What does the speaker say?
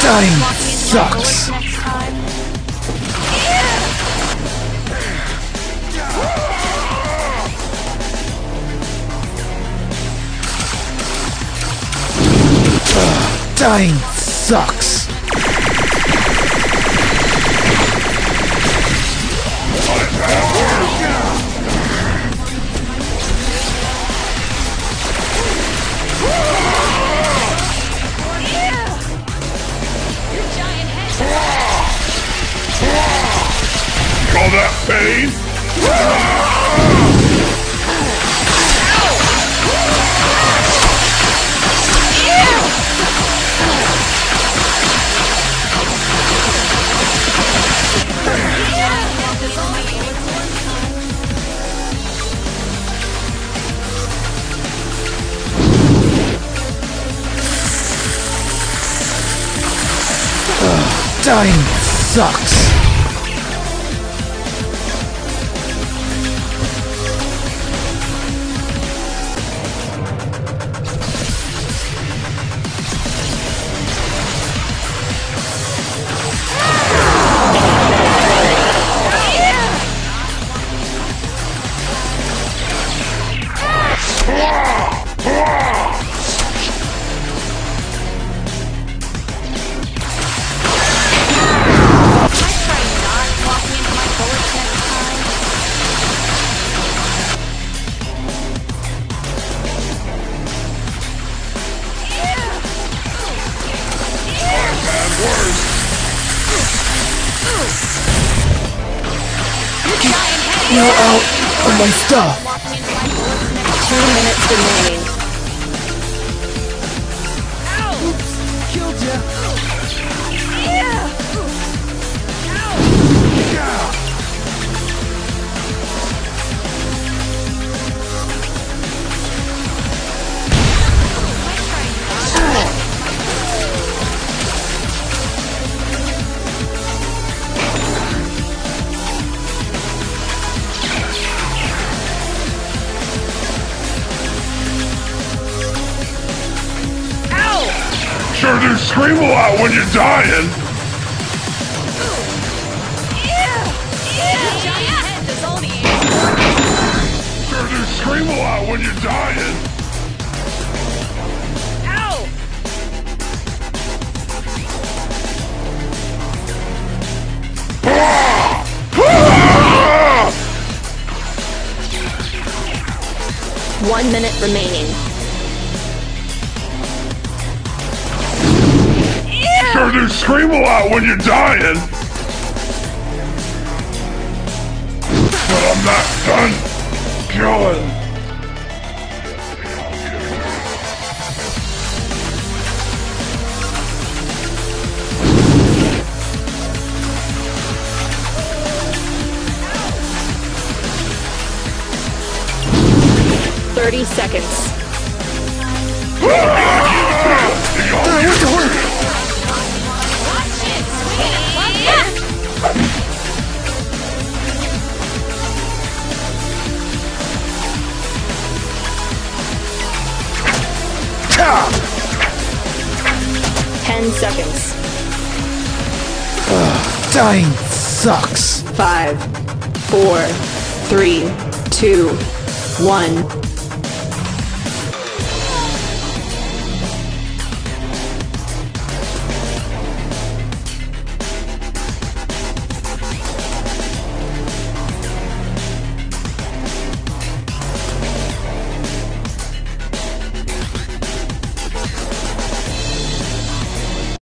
Dying walking into my sucks. bullets next time. Dying sucks. Call that pain? Dying sucks. Now out of my stuff. 2 minutes remaining. Killed ya. Sure do scream a lot when you're dying. Sure do scream a lot when you're dying. Ah! 1 minute remaining. Sure do scream a lot when you're dying. But I'm not done killing. 30 seconds. Ah! 10 seconds. Dying sucks. 5, 4, 3, 2, 1.